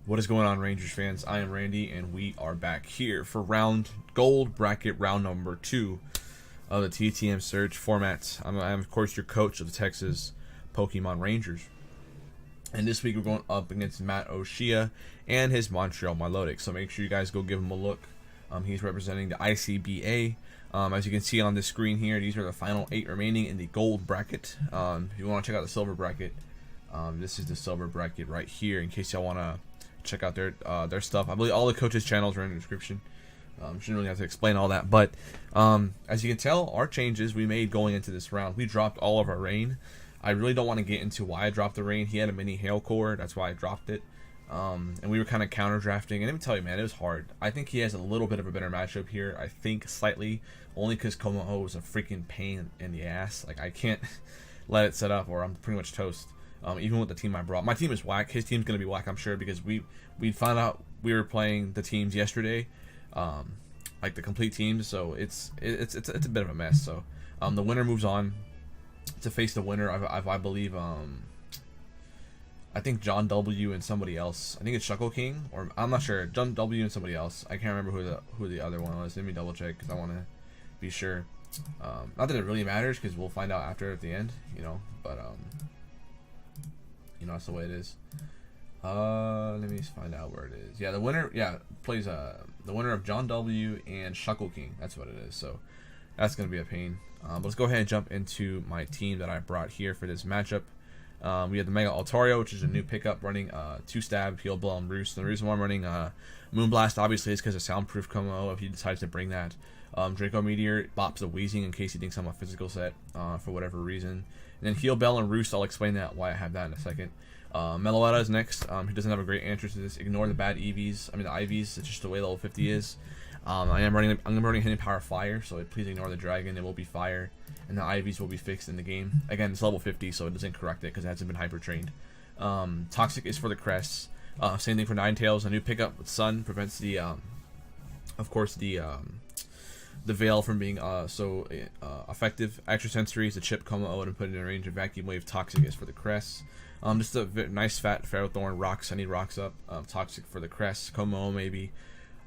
What is going on, Rangers fans? I am Randy, and we are back here for gold bracket round number 2 of the TTM Surge format. I'm of course your coach of the Texas Pokemon Rangers, and this week we're going up against Matt O'Shea and his Montreal Milotics. So make sure you guys go give him a look. He's representing the ICBA. As you can see on the screen here, these are the final 8 remaining in the gold bracket. If you want to check out the silver bracket, this is the silver bracket right here. In case y'all want to check out their stuff, I believe all the coaches' channels are in the description. Shouldn't really have to explain all that, but as you can tell, our changes we made going into this round, we dropped all of our rain. I really don't want to get into why I dropped the rain. He had a mini hail core, that's why I dropped it. And we were kind of counter drafting, and let me tell you, man, it was hard. I think he has a little bit of a better matchup here. I think slightly, only because Komoho was a freaking pain in the ass. Like, I can't let it set up, or I'm pretty much toast. Even with the team I brought, my team is whack. His team's gonna be whack, I'm sure, because we found out we were playing the teams yesterday, like the complete teams. So it's a bit of a mess. So the winner moves on to face the winner. I believe I think John W and somebody else. I think it's SHuckle King, or I'm not sure. John W and somebody else. I can't remember who the other one was. Let me double check because I want to be sure. Not that it really matters because we'll find out after at the end, you know. But you know, that's the way it is. Let me find out where it is. Yeah, the winner, plays the winner of John W and SHuckle King. That's what it is. So that's gonna be a pain. But let's go ahead and jump into my team that I brought here for this matchup. We have the Mega Altario, which is a new pickup, running 2-stab, Heal Bell, and Roost. And the reason why I'm running Moonblast, obviously, is because of Soundproof Como, if he decides to bring that. Draco Meteor bops the Wheezing in case he thinks I'm a physical set for whatever reason. And then Heal Bell and Roost, I'll explain why I have that in a second. Meloetta is next. He doesn't have a great answer to this. Ignore the bad EVs. I mean the IVs. It's just the way level 50 is. I'm running Hidden Power Fire, so please ignore the Dragon. It will be Fire, and the IVs will be fixed in the game. Again, it's level 50, so it doesn't correct it because it hasn't been hyper trained. Toxic is for the Crests. Same thing for Ninetales. A new pickup with Sun prevents the, of course, the Veil from being so effective. Extra Sensory is a chip Como and put it in range of Vacuum Wave. Toxic is for the Crests. Just a nice fat Ferrothorn rocks. I need rocks up. Toxic for the Crests. Como maybe.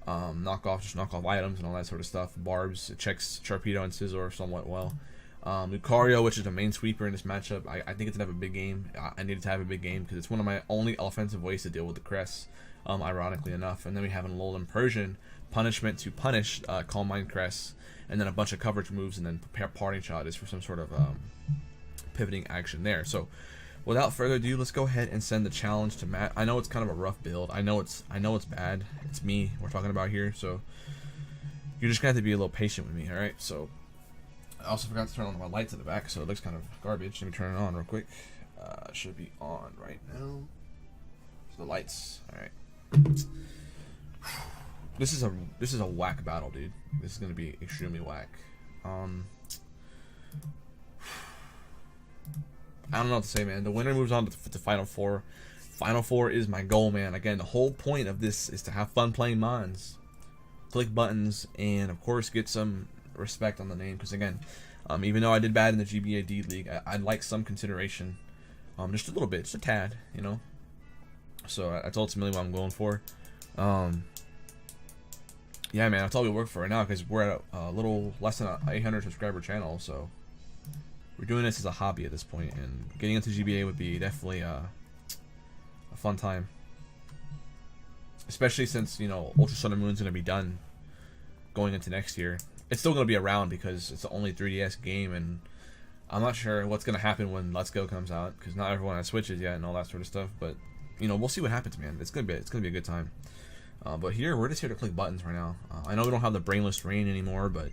Knock off items and all that sort of stuff. Barbs, it checks Sharpedo and Scizor somewhat well. Lucario, which is the main sweeper in this matchup, I think it's gonna have a big game. I needed to have a big game because it's one of my only offensive ways to deal with the Crests, ironically enough. And then we have an Alolan Persian, punishment to punish Calm Mind Crests, and then a bunch of coverage moves, and then prepare Parting Shot is for some sort of pivoting action there. So without further ado, let's go ahead and send the challenge to Matt. I know it's kind of a rough build. I know it's bad. It's me we're talking about here, so you're just gonna have to be a little patient with me, all right? So I also forgot to turn on my lights at the back, so it looks kind of garbage. Let me turn it on real quick. It should be on right now. So the lights, all right. This is a whack battle, dude. This is gonna be extremely whack. I don't know what to say, man. The winner moves on to Final Four. Final Four is my goal, man. Again, the whole point of this is to have fun playing Mons, click buttons, and of course get some respect on the name. Because again, even though I did bad in the GBAD league, I'd like some consideration, just a little bit, just a tad, you know. So that's ultimately what I'm going for. Yeah, man, that's all we work for right now because we're at a little less than a 800 subscriber channel, so we're doing this as a hobby at this point, and getting into GBA would be definitely a fun time. Especially since, you know, Ultra Sun and Moon's going to be done going into next year. It's still going to be around because it's the only 3DS game, and I'm not sure what's going to happen when Let's Go comes out because not everyone has Switches yet and all that sort of stuff. But, you know, we'll see what happens, man. It's gonna be a good time. But here, we're just here to click buttons right now. I know we don't have the Brainless Rain anymore, but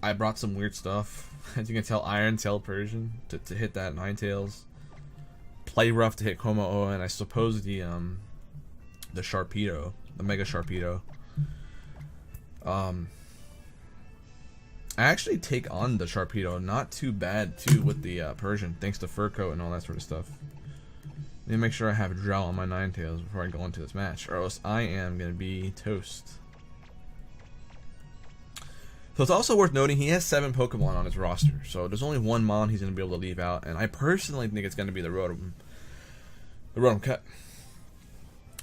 I brought some weird stuff. As you can tell, Iron Tail Persian to hit that Ninetales. Play Rough to hit Como, and I suppose the Sharpedo, the Mega Sharpedo. I actually take on the Sharpedo not too bad too with the Persian, thanks to Fur Coat and all that sort of stuff. Let me make sure I have a Drow on my Ninetales before I go into this match, or else I am gonna be toast. So it's also worth noting he has 7 Pokemon on his roster, so there's only one Mon he's going to be able to leave out, and I personally think it's going to be the Rotom. the Rotom Cut.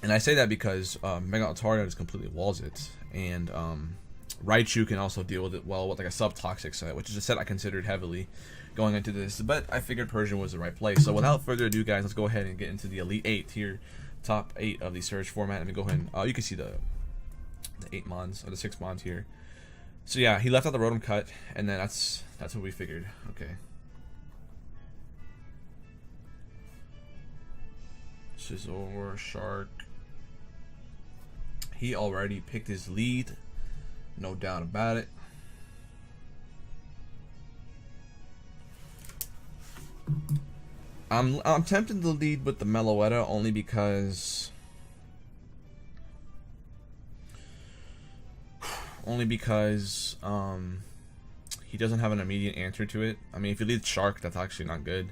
And I say that because Mega Altaria just completely walls it, and Raichu can also deal with it well with like a sub-toxic set, which is a set I considered heavily going into this, but I figured Persian was the right play. So without further ado, guys, let's go ahead and get into the Elite 8 here, top 8 of the Surge format. Let me go ahead and you can see the 8 mons, or the 6 mons here. So yeah, he left out the Rotom Cut, and then that's what we figured. Okay. Scizor, Shark. He already picked his lead, no doubt about it. I'm tempted to lead with the Meloetta only because he doesn't have an immediate answer to it. I mean, if you lead Shark, that's actually not good.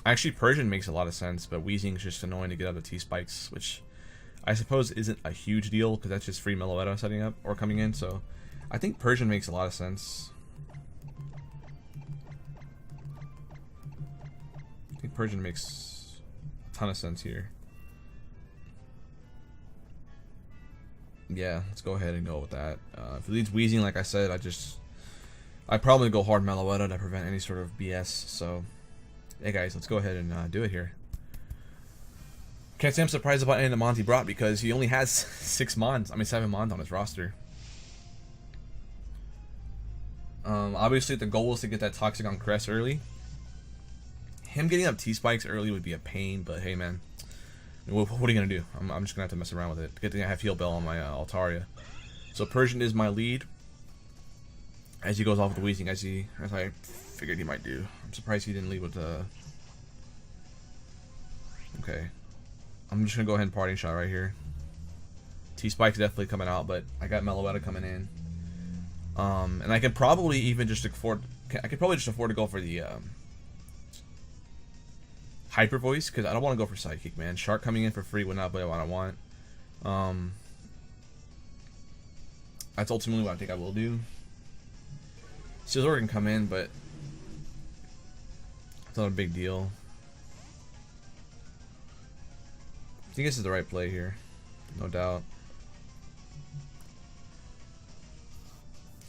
Actually, Persian makes a lot of sense, but Weezing's just annoying to get out of T-Spikes, which I suppose isn't a huge deal because that's just free Meloetta setting up or coming in. So I think Persian makes a lot of sense. I think Persian makes a ton of sense here. Yeah, let's go ahead and go with that. If it leads Weezing, like I said, I'd probably go hard Meloetta to prevent any sort of BS. So, hey guys, let's go ahead and do it here. Can't say I'm surprised about any of the mons he brought because he only has 7 mons on his roster. Obviously, the goal was to get that Toxic on Crest early. Him getting up T-Spikes early would be a pain, but hey, man. What are you going to do? I'm just going to have to mess around with it. Good thing I have Heal Bell on my Altaria. So Persian is my lead. As he goes off with the Weezing, as I figured he might do. I'm surprised he didn't lead with the... Okay. I'm just going to go ahead and Parting Shot right here. T-Spike's definitely coming out, but I got Meloetta coming in. And I could probably even just afford... I could probably just afford to go for the... Hyper Voice, because I don't want to go for Psychic, man. Shark coming in for free would not be what I want. That's ultimately what I think I will do. Scizor can come in, but it's not a big deal. I think this is the right play here, no doubt.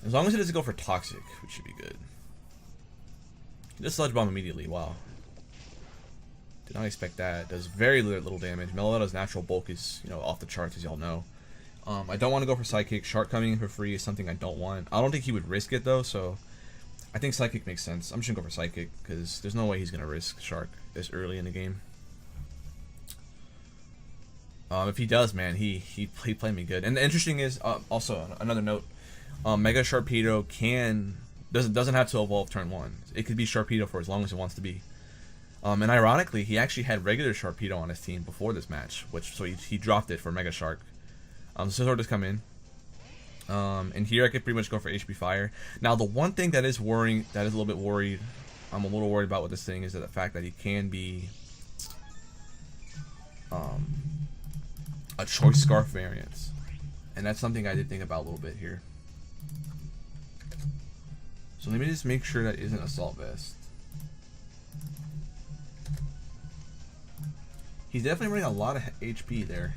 As long as it doesn't go for Toxic, which should be good. Just Sludge Bomb immediately, wow. Did not expect that. Does very little damage. Meloetta's natural bulk is, off the charts, as y'all know. I don't want to go for Psychic. Shark coming in for free is something I don't want. I don't think he would risk it, though, so I think Psychic makes sense. I'm just going to go for Psychic, because there's no way he's going to risk Shark this early in the game. If he does, man, he played me good. And the interesting is, also, another note, Mega Sharpedo doesn't have to evolve turn 1. It could be Sharpedo for as long as it wants to be. And ironically, he actually had regular Sharpedo on his team before this match, so he dropped it for Mega Shark. Scizor does come in. And here I could pretty much go for HP Fire. Now, the one thing that is worrying, I'm a little worried about with this thing, is that the fact that he can be a Choice Scarf variant. And that's something I did think about a little bit here. So let me just make sure that isn't Assault Vest. He's definitely running a lot of HP there.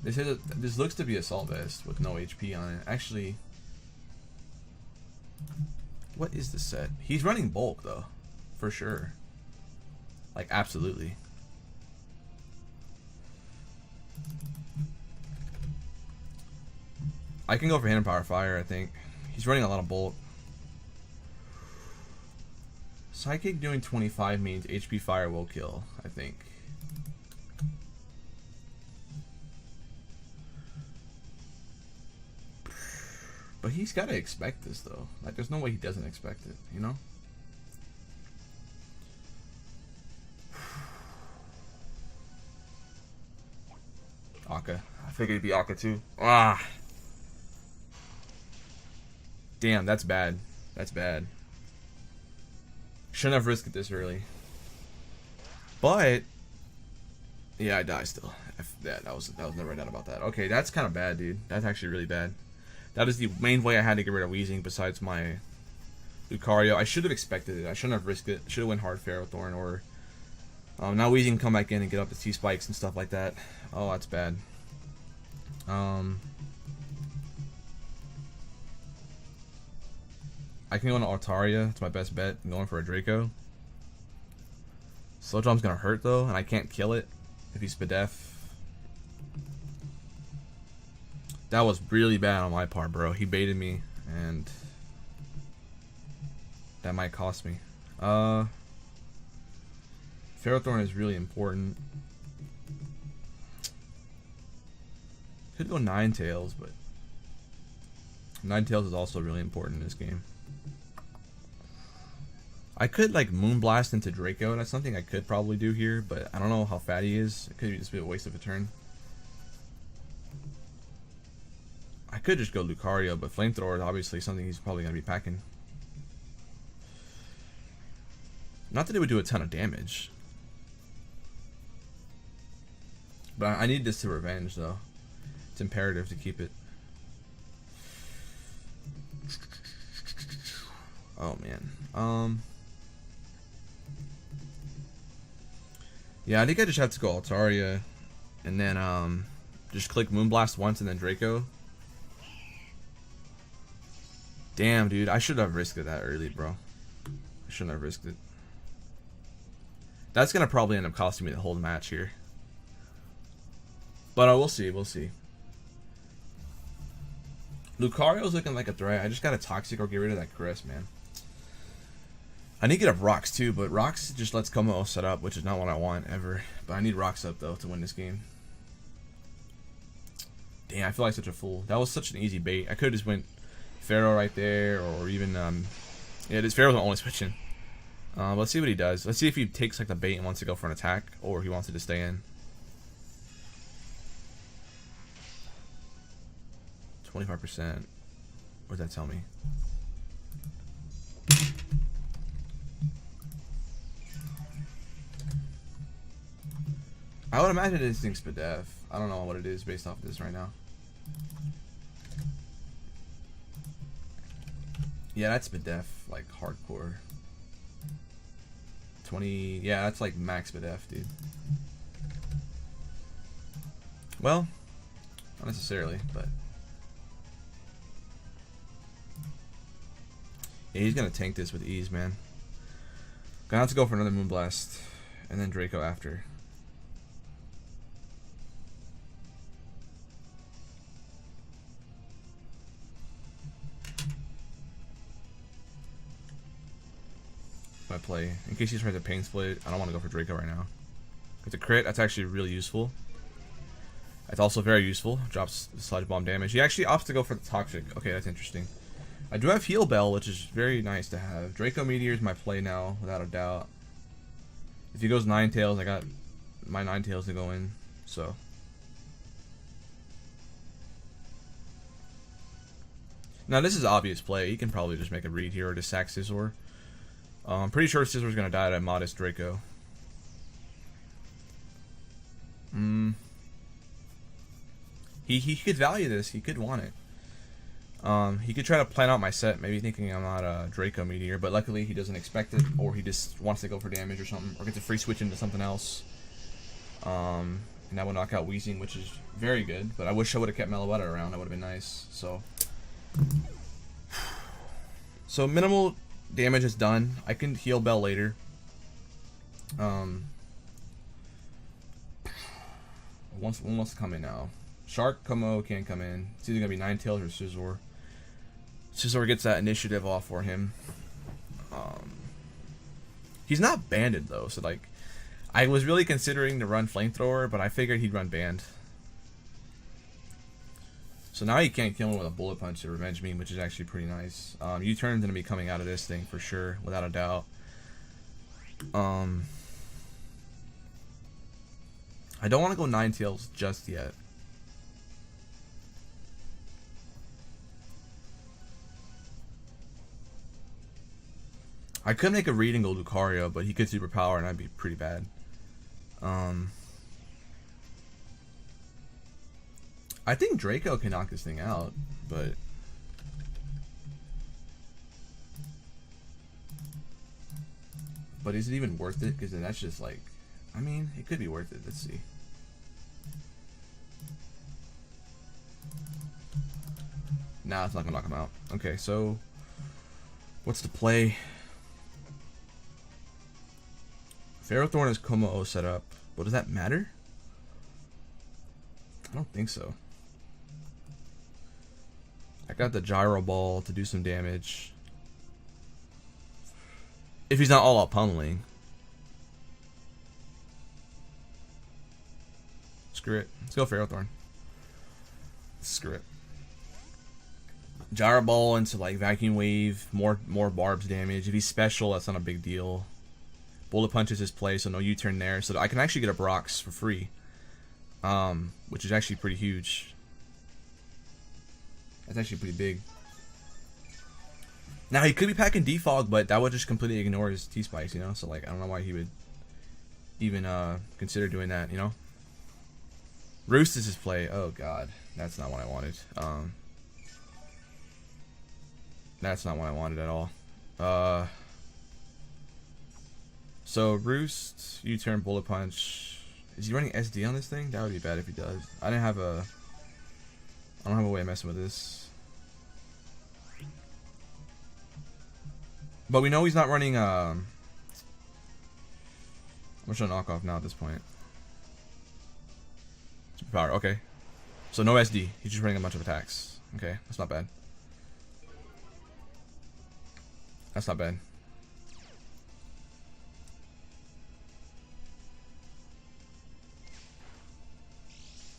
This looks to be Assault Vest with no HP on it. Actually, what is the set? He's running Bulk though, for sure. Like absolutely. I can go for Hidden Power Fire. I think he's running a lot of Bulk. Psychic doing 25 means HP Fire will kill, I think. But he's got to expect this, though. Like, there's no way he doesn't expect it, you know? Akka. I figured it'd be Akka, too. Ah! Damn, that's bad. That's bad. Shouldn't have risked it this early. But yeah, I die still. That was never a doubt about that. Okay, that's kind of bad, dude. That's actually really bad. That is the main way I had to get rid of Weezing besides my Lucario. I should have expected it. I shouldn't have risked it. Should have went hard Ferrothorn or now Weezy can come back in and get up the T-Spikes and stuff like that. Oh, that's bad. I can go into Altaria. It's my best bet. I'm going for a Draco. Slow Jump's gonna hurt though, and I can't kill it if he's Spadef. That was really bad on my part, bro. He baited me, and that might cost me. Ferrothorn is really important. Could go Ninetales, but Ninetales is also really important in this game. I could like Moonblast into Draco. That's something I could probably do here, but I don't know how fat he is. It could just be a waste of a turn. I could just go Lucario, but Flamethrower is obviously something he's probably going to be packing. Not that it would do a ton of damage. But I need this to revenge, though. It's imperative to keep it. Oh, man. Yeah, I think I just have to go Altaria. And then, just click Moonblast once and then Draco. Damn, dude. I should have risked it that early, bro. I shouldn't have risked it. That's going to probably end up costing me the whole match here. But we'll see. We'll see. Lucario's looking like a threat. I just got a Toxic or get rid of that Caress, man. I need to get up Rocks too, but Rocks just lets Como set up, which is not what I want ever. But I need Rocks up though to win this game. Damn, I feel like such a fool. That was such an easy bait. I could have just went Pharaoh right there, or even yeah, this Pharaoh's only switching. Let's see what he does. Let's see if he takes like the bait and wants to go for an attack, or he wants to just stay in. 25%. What does that tell me? I would imagine it's Spadef. I don't know what it is based off of this right now. Yeah, that's Spadef, like hardcore. 20, yeah, that's like max Spadef, dude. Well, not necessarily, but yeah, he's gonna tank this with ease, man. Gonna have to go for another Moonblast, and then Draco after. I play in case he's trying to Pain Split. I don't want to go for Draco right now. It's a crit. That's actually really useful. It's also very useful. Drops the Sludge Bomb damage. He actually opts to go for the Toxic. Okay, that's interesting. I do have Heal Bell, which is very nice to have. Draco Meteor is my play now, without a doubt. If he goes Ninetales, I got my Ninetales to go in. So now this is obvious play. He can probably just make a read here or just sack Scizor. I'm pretty sure Scissor's gonna die to Modest Draco. He could value this. He could want it. He could try to plan out my set, maybe thinking I'm not a Draco Meteor, but luckily he doesn't expect it, or he just wants to go for damage or something, or gets a free switch into something else. And that would knock out Weezing, which is very good, but I wish I would have kept Meloetta around. That would have been nice. So minimal damage is done. I can heal Bell later. One wants to come in now. Shark Como can't come in. It's either gonna be Ninetales or Scizor. Scizor gets that initiative off for him. He's not banded though, so like I was really considering to run Flamethrower, but I figured he'd run Band. So now he can't kill him with a Bullet Punch to revenge me, which is actually pretty nice. U-turn's gonna be coming out of this thing for sure, without a doubt. I don't want to go Ninetales just yet. I could make a read and go Lucario, but he could Superpower and I'd be pretty bad. I think Draco can knock this thing out, but But is it even worth it? Because then that's just like, I mean, it could be worth it. Let's see. Nah, it's not gonna knock him out. Okay, so what's the play? Ferrothorn is Como set up, but does that matter? I don't think so. I got the Gyro Ball to do some damage. If he's not all out pummeling. Screw it. Let's go Ferrothorn. Screw it. Gyro Ball into like Vacuum Wave, more barbs damage. If he's special, that's not a big deal. Bullet Punch is his play, so no U-turn there. So I can actually get a Brox for free. Which is actually pretty huge. That's actually pretty big. Now he could be packing Defog, but that would just completely ignore his T-Spikes, you know? So like I don't know why he would even consider doing that, you know? Roost is his play. Oh god. That's not what I wanted. That's not what I wanted at all. So Roost, U-turn, Bullet Punch. Is he running SD on this thing? That would be bad if he does. I don't have a way of messing with this. But we know he's not running I'm gonna knock off now at this point. Superpower, okay. So no SD. He's just running a bunch of attacks. Okay, that's not bad. That's not bad.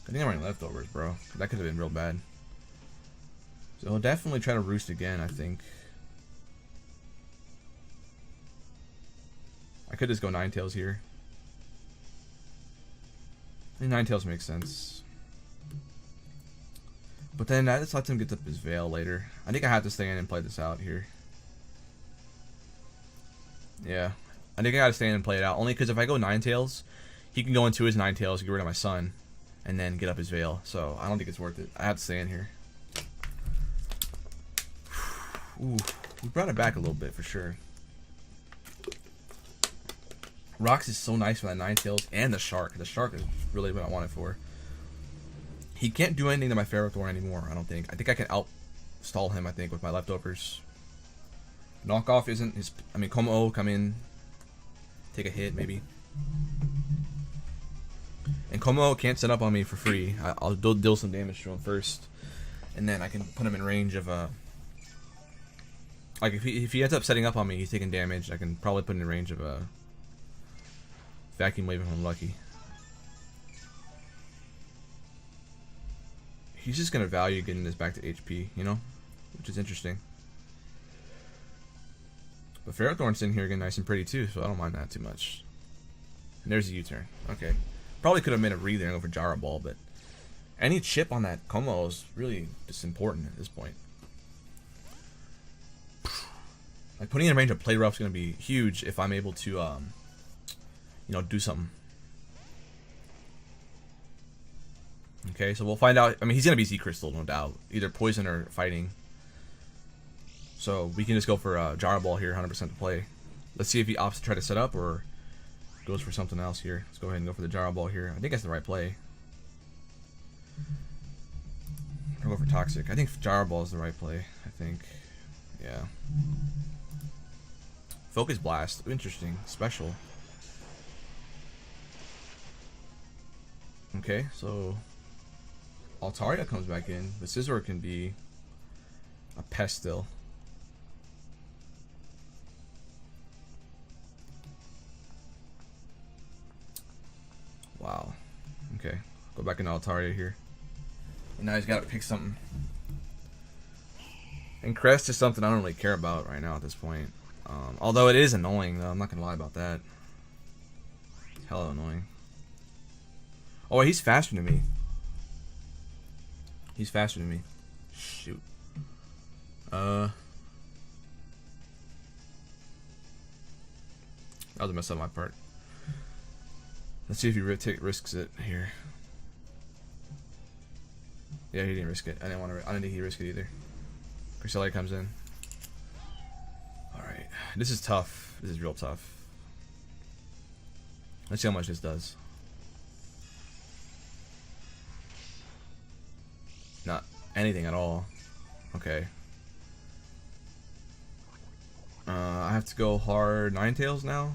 I think I'm running leftovers, bro. That could have been real bad. So he'll definitely try to Roost again, I think. I could just go Ninetales here. I think Ninetales makes sense. But then that just lets him get up his Veil later. I think I have to stay in and play this out here. Yeah. I think I gotta stay in and play it out. Only because if I go Ninetales, he can go into his Ninetales, get rid of my son, and then get up his Veil. So I don't think it's worth it. I have to stay in here. Ooh, we brought it back a little bit for sure. Rocks is so nice for that Ninetales and the Shark. The Shark is really what I want it for. He can't do anything to my Ferrothorn anymore, I don't think. I think I can out-stall him, I think, with my leftovers. Knockoff isn't his... I mean, Como come in, take a hit, maybe. And Como can't set up on me for free. I'll deal some damage to him first. And then I can put him in range of... like, if he ends up setting up on me, he's taking damage. I can probably put him in range of a... Vacuum Wave if I'm lucky. He's just going to value getting this back to HP, you know? Which is interesting. But Ferrothorn's sitting here getting nice and pretty too, so I don't mind that too much. And there's a U-turn. Okay. Probably could have made a read there and go for Gyro Ball, but any chip on that Como is really just important at this point. Like putting in range of Play Rough is going to be huge if I'm able to, you know, do something. Okay, so we'll find out. I mean, he's going to be Z-Crystal, no doubt. Either Poison or Fighting. So we can just go for Gyro Ball here, 100% to play. Let's see if he opts to try to set up or goes for something else here. Let's go ahead and go for the Gyro Ball here. I think that's the right play. I'll go for Toxic. I think Gyro Ball is the right play. I think. Yeah. Focus Blast. Interesting. Special. Okay, so Altaria comes back in. The Scizor can be a pest still. Wow. Okay. Go back into Altaria here. And now he's got to pick something. And Crest is something I don't really care about right now at this point. Although it is annoying, though. I'm not going to lie about that. It's hella annoying. Oh, he's faster than me. He's faster than me. Shoot. That was a mess up on my part. Let's see if he risks it here. Yeah, he didn't risk it. I didn't think he'd risk it either. Cresselia comes in. Alright. This is tough. This is real tough. Let's see how much this does. Not anything at all. Okay. I have to go hard Ninetales now.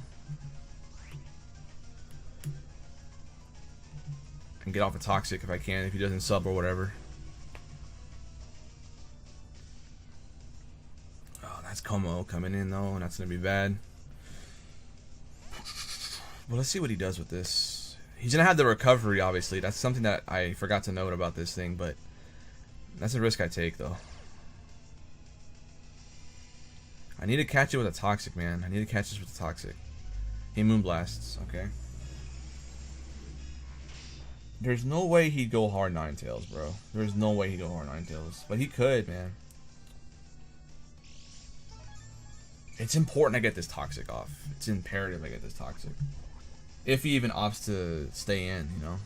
And get off a Toxic if I can, if he doesn't sub or whatever. Oh, that's Como coming in though, and that's gonna be bad. Well, let's see what he does with this. He's gonna have the recovery, obviously. That's something that I forgot to note about this thing, but that's a risk I take though. I need to catch it with a Toxic, man. I need to catch this with a Toxic. He Moonblasts, okay. There's no way he'd go hard Ninetales, bro. There's no way he'd go hard Ninetales. But he could, man. It's important I get this Toxic off. It's imperative I get this Toxic. If he even opts to stay in, you know.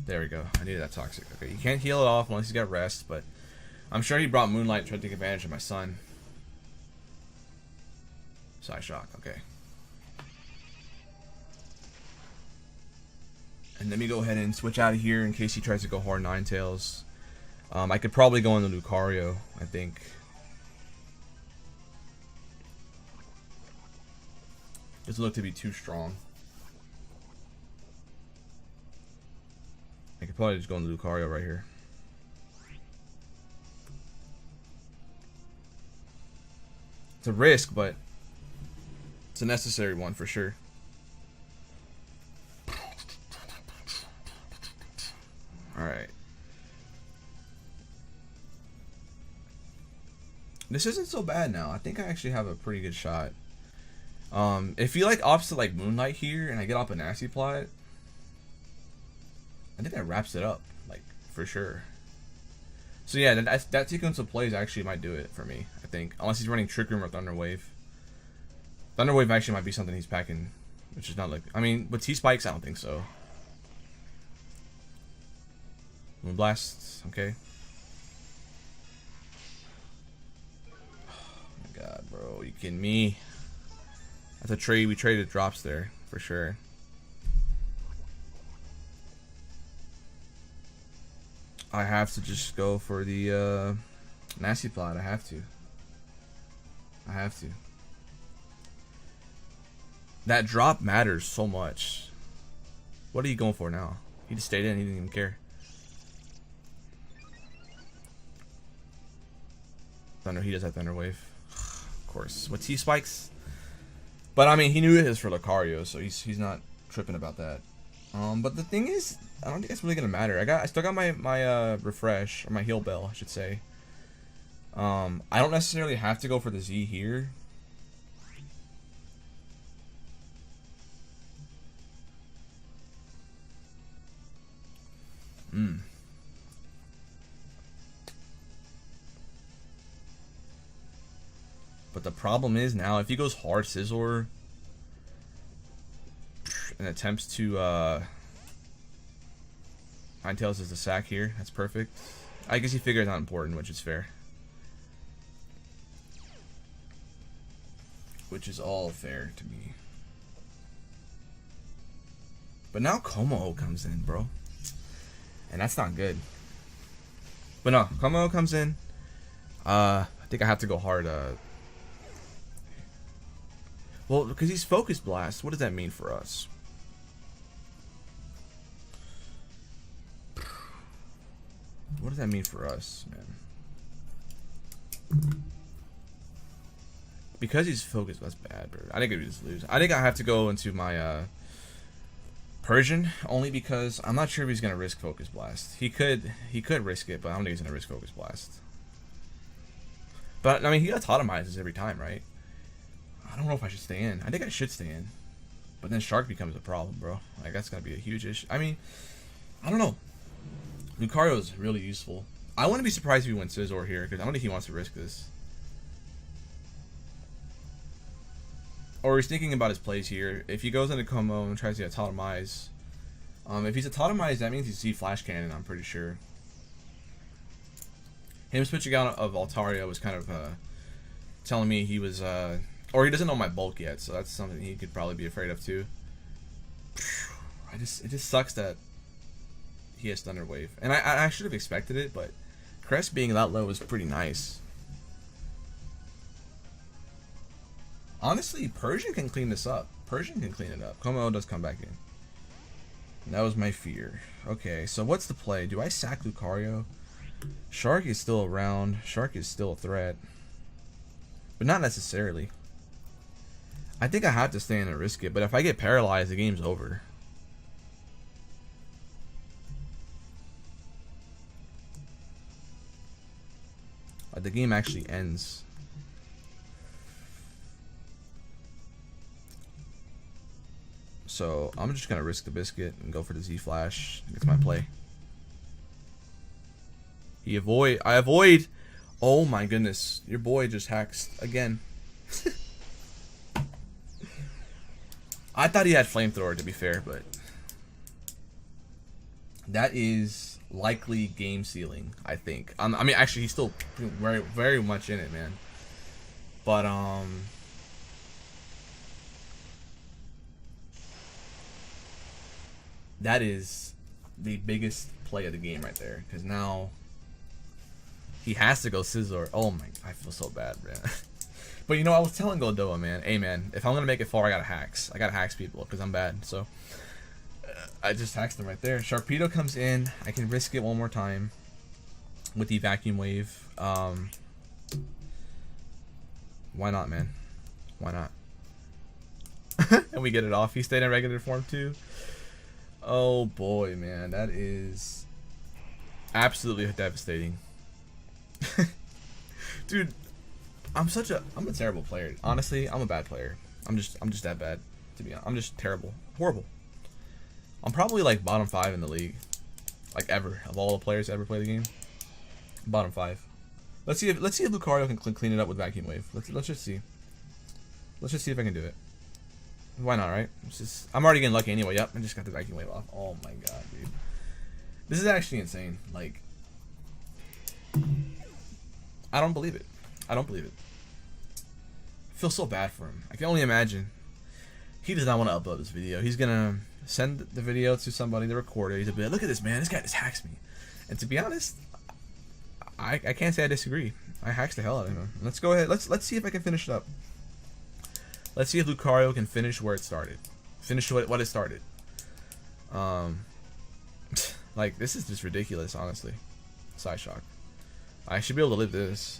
There we go. I needed that Toxic. Okay, you can't heal it off unless he's got rest, but I'm sure he brought Moonlight to try to take advantage of my son. Shock, okay. And let me go ahead and switch out of here in case he tries to go hard Ninetales. I could probably go into Lucario, I think. Doesn't look to be too strong. I could probably just go into Lucario right here. It's a risk, but it's a necessary one for sure. Alright. This isn't so bad now. I think I actually have a pretty good shot. If he like opts to like Moonlight here and I get off a Nasty Plot, I think that wraps it up, like, for sure. So yeah, that sequence of plays actually might do it for me, I think. Unless he's running Trick Room or Thunder Wave. Thunder Wave actually might be something he's packing, which is not like... I mean, with T-Spikes, I don't think so. Moonblast, okay. Oh my god, bro, you kidding me? That's a trade. We traded drops there, for sure. I have to just go for the Nasty Plot. I have to. I have to. That drop matters so much. What are you going for now? He just stayed in. He didn't even care. Thunder. He does have Thunder Wave. Of course. With T-Spikes. But I mean, he knew it was for Lucario, so he's not tripping about that. But the thing is, I don't think that's really gonna matter. I still got my refresh, or my heal bell, I should say. I don't necessarily have to go for the Z here. But the problem is now, if he goes hard Scizor and attempts to Ninetales is the sack here, that's perfect. I guess he figured it's not important, which is fair. Which is all fair to me. But now Como comes in, bro. And that's not good. But no, Como comes in. I think I have to go hard. Well, because he's Focus Blast. What does that mean for us? What does that mean for us, man? Because he's Focused, that's bad, bro. I think we just lose. I think I have to go into my Persian, only because I'm not sure if he's gonna risk Focus Blast. He could risk it, but I don't think he's gonna risk Focus Blast. But I mean, he got Totemizes every time, right? I don't know if I should stay in. I think I should stay in. But then Shark becomes a problem, bro. Like, that's gonna be a huge issue. I mean, I don't know. Lucario is really useful. I wouldn't be surprised if he went Scizor here, because I don't think he wants to risk this. Or he's thinking about his plays here. If he goes into Como and tries to Totemize, if he's a Totemize, that means he's Z Flash Cannon, I'm pretty sure. Him switching out of Altaria was kind of telling me he was, or he doesn't know my bulk yet, so that's something he could probably be afraid of too. It just sucks that he has Thunder Wave, and I should have expected it, but Crest being that low is pretty nice. Honestly, Persian can clean this up. Persian can clean it up. Como does come back in. And that was my fear. Okay, so what's the play? Do I sack Lucario? Shark is still around. Shark is still a threat. But not necessarily. I think I have to stay in and risk it, but if I get paralyzed, the game's over. The game actually ends. So I'm just gonna risk the biscuit and go for the Z Flash. It's my play. I avoid. Oh my goodness, your boy just hacks again. I thought he had flamethrower, to be fair, but that is likely game sealing. I think. I mean, actually, he's still very much in it, man. But that is the biggest play of the game right there, because now he has to go Scizor. Oh my, I feel so bad, man. But you know, I was telling Goldoa, man, hey man, if I'm gonna make it far, I gotta hacks. I gotta hacks people because I'm bad. So I just hacked them right there. Sharpedo comes in. I can risk it one more time with the vacuum wave. Why not, man? Why not? And we get it off. He stayed in regular form too. Oh boy, man, that is absolutely devastating. Dude, I'm a terrible player. Honestly, I'm a bad player. I'm just that bad, to be honest. I'm just terrible. Horrible. I'm probably like bottom 5 in the league. Like ever. Of all the players to ever play the game. Bottom 5. Let's see if Lucario can clean it up with vacuum wave. Let's just see. Let's just see if I can do it. Why not, right? I'm already getting lucky anyway. Yep, I just got the vacuum wave off. Oh my god, dude. This is actually insane. Like, I don't believe it. I don't believe it. I feel so bad for him. I can only imagine. He does not want to upload this video. He's gonna send the video to somebody to record it. He's gonna be like, look at this, man. This guy just hacks me. And to be honest, I can't say I disagree. I hacks the hell out of him. Let's go ahead. Let's see if I can finish it up. Let's see if Lucario can finish where it started. Finish what it started. Like, this is just ridiculous, honestly. Psyshock. I should be able to live this.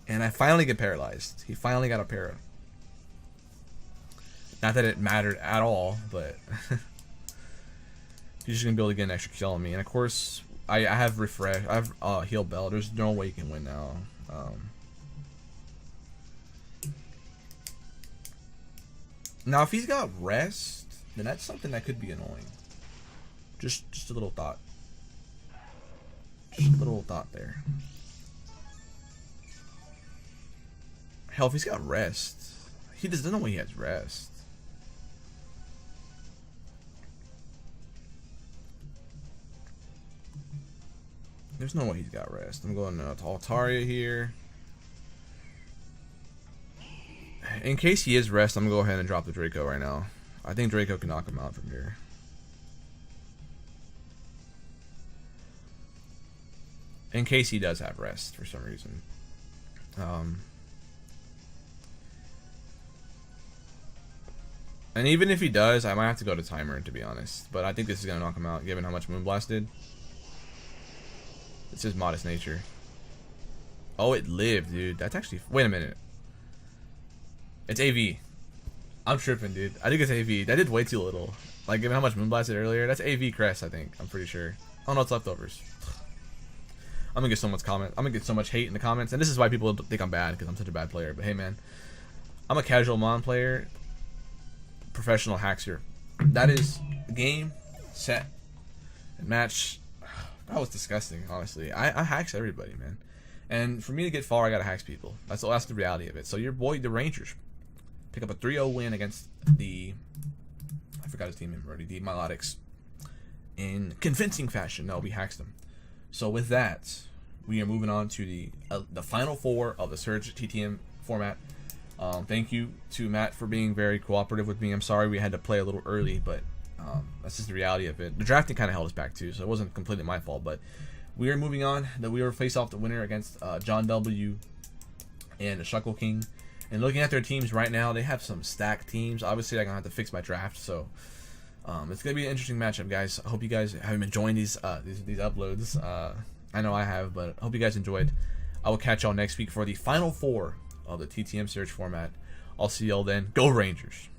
And I finally get paralyzed. He finally got a para. Not that it mattered at all, but he's just gonna be able to get an extra kill on me. And of course, I have refresh. I have heal bell. There's no way you can win now. Now, if he's got rest, then that's something that could be annoying. Just a little thought. Just a little thought there. Hell, if he's got rest, he doesn't know when he has rest. There's no way he's got rest. I'm going to Altaria here. In case he is rest, I'm going to go ahead and drop the Draco right now. I think Draco can knock him out from here. In case he does have rest for some reason. And even if he does, I might have to go to timer, to be honest. But I think this is going to knock him out, given how much Moonblast did. It's his modest nature. Oh, it lived, dude. That's actually... Wait a minute. It's AV. I'm tripping, dude. I think it's AV. That did way too little. Like, given how much Moonblast did earlier. That's AV Crest, I think. I'm pretty sure. Oh, no, it's leftovers. I'm gonna get so much comment. I'm gonna get so much hate in the comments. And this is why people think I'm bad, because I'm such a bad player. But hey, man. I'm a casual Mon player. Professional hacks here. That is game, set, and match. That was disgusting, honestly. I hacks everybody, man. And for me to get far, I gotta hacks people. That's the reality of it. So your boy, the Rangers, pick up a 3-0 win against the... I forgot his team name already. The Milotics. In convincing fashion. No, we hacks them. So with that, we are moving on to the final 4 of the Surge TTM format. Thank you to Matt for being very cooperative with me. I'm sorry we had to play a little early, but that's just the reality of it. The drafting kind of held us back too, so it wasn't completely my fault. But we are moving on. That we will face off the winner against John W and the SHuckle King. And looking at their teams right now, they have some stacked teams. Obviously, I'm gonna have to fix my draft, so it's gonna be an interesting matchup, guys. I hope you guys have been enjoying these uploads. I know I have, but I hope you guys enjoyed. I will catch y'all next week for the final 4 of the TTM Surge format. I'll see y'all then. Go Rangers!